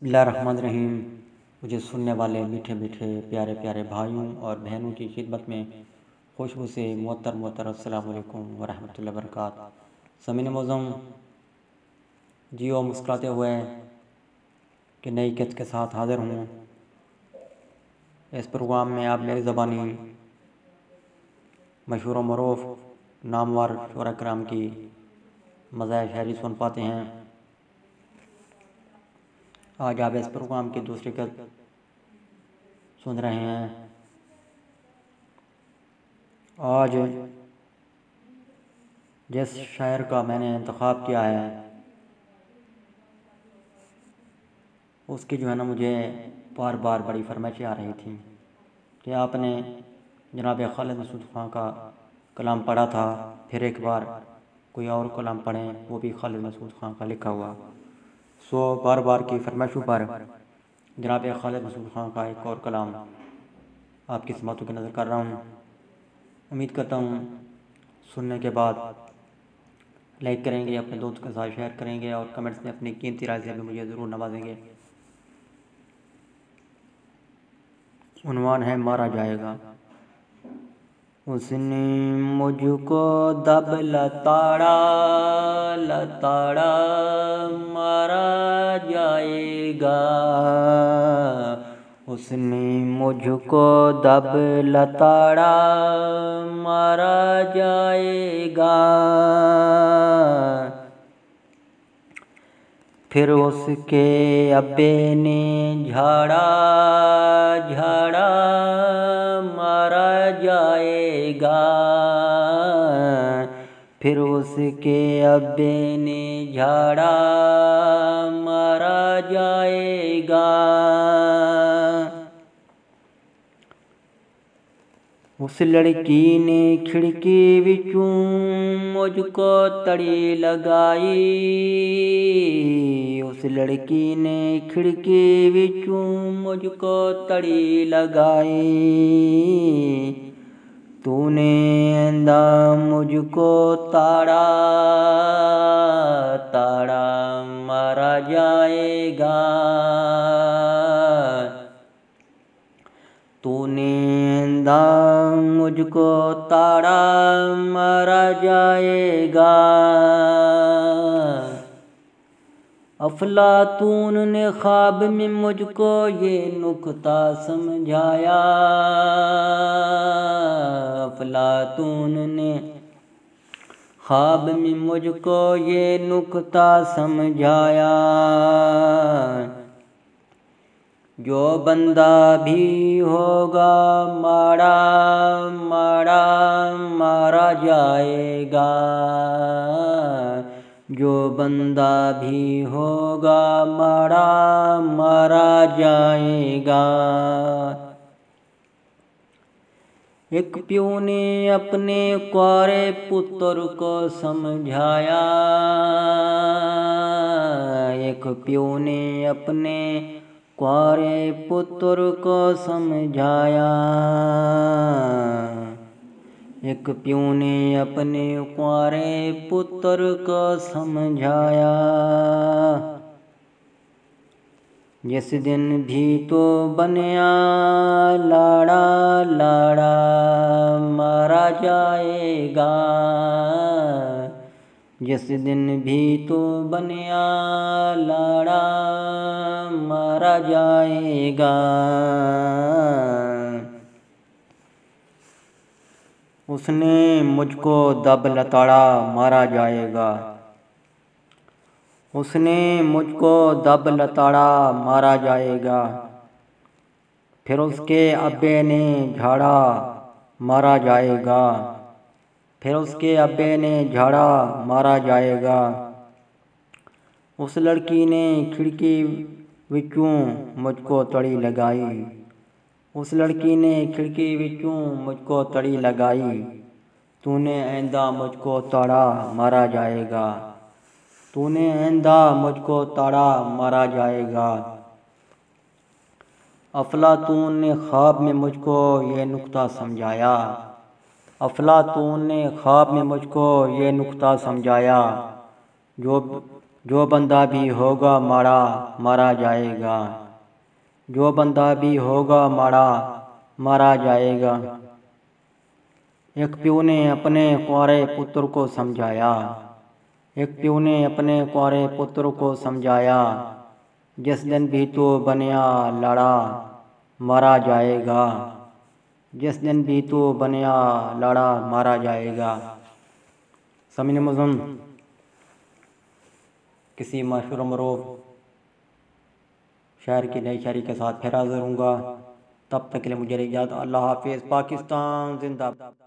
बिस्मिल्लाहिर्रहमानिर्रहीम। मुझे सुनने वाले मीठे मीठे प्यारे प्यारे भाइयों और बहनों की खिदमत में खुशबू से मोहतर अस्सलाम वालेकुम व रहमतुल्लाहि व बरकातहू। ज़मीन मौज़ूम जियो मुस्कुराते हुए कि नई किस्त के साथ हाज़िर हूँ। इस प्रोग्राम में आप मेरी ज़बानी मशहूर व मरूफ नामवर शुरा कराम की मज़ाह शायरी सुन पाते हैं। आज आप इस प्रोग्राम की दूसरी किस्त सुन रहे हैं। आज जिस शायर का मैंने इंतखाब किया है उसकी जो है ना मुझे बार बार बड़ी फरमाइशें आ रही थी कि आपने जनाब खालिद मसूद खां का कलाम पढ़ा था, फिर एक बार कोई और कलाम पढ़ें, वो भी खालिद मसूद खां का लिखा हुआ। बार बार की फरमाइशों पर जनाब खालिद मसूद खां का एक और कलाम आपकी समातों की नज़र कर रहा हूँ। उम्मीद करता हूँ सुनने के बाद लाइक करेंगे, अपने दोस्तों के साथ शेयर करेंगे और कमेंट्स में अपनी कीमती राय से भी मुझे ज़रूर नवाजेंगे। उन्वान है मारा जाएगा। उसने मुझको दब लताड़ा लताड़ा मारा जाएगा। उसने मुझको दब लताड़ा मारा जाएगा। फिर उसके अब्बे ने झाड़ा झाड़ा मारा जाएगा। फिर उसके अब्बे ने झाड़ा मारा जाएगा। उस लड़की ने खिड़की विचों मुझको तड़ी लगाई। उस लड़की ने खिड़की विचों मुझको तड़ी लगाई। तूने आंदा मुझको ताड़ा ताड़ा मारा जाएगा। तूने आंदा मुझको ताड़ा मारा जाएगा। अफलातून ने ख्वाब में मुझको ये नुक्ता समझाया। अफलातून ने ख्वाब में मुझको ये नुक्ता समझाया। जो बंदा भी होगा माड़ा माड़ा मारा जाएगा। जो बंदा भी होगा माड़ा मारा जाएगा। एक प्यों ने अपने कुंवारे पुत्र को समझाया। एक प्यों ने अपने कुंवारे पुत्र को समझाया। एक प्यों ने अपने कुंवारे पुत्र को समझाया। जिस दिन भी तो बनिया लाड़ा लाड़ा मारा जाएगा। जिस दिन भी तो बनिया लाड़ा मारा जाएगा। उसने मुझको दब लताड़ा मारा जाएगा। उसने मुझको दब लताड़ा मारा जाएगा। फिर उसके अब्बे ने झाड़ा मारा जाएगा। फिर उसके अब्बे ने झाड़ा मारा जाएगा। उस लड़की ने खिड़की विचों मुझको तड़ी लगाई। उस लड़की ने खिड़की विचों मुझको तड़ी लगाई। तूने आइंदा मुझको ताड़ा मारा जाएगा। तूने आइंदा मुझको ताड़ा मारा जाएगा। अफलातून ने ख्वाब में मुझको ये नुक्ता समझाया। अफलातून ने ख्वाब में मुझको ये नुक्ता समझाया। जो जो बंदा भी होगा माड़ा मारा जाएगा, जो बंदा भी होगा माड़ा मारा जाएगा। एक प्यू ने अपने कुंवारे पुत्र को समझाया, एक प्यू ने अपने कुंवारे पुत्र को समझाया, जिस दिन भी तू बनिया लाड़ा मारा जाएगा, जिस दिन भी तू बनिया लाड़ा मारा जाएगा। समीन मज़ून किसी मशहूर मरूफ शायर की नई शायरी के साथ फिर हाज़िर होऊंगा। तब तक के लिए मुझे इजाज़त। अल्लाह हाफिज़। पाकिस्तान जिंदाबाद।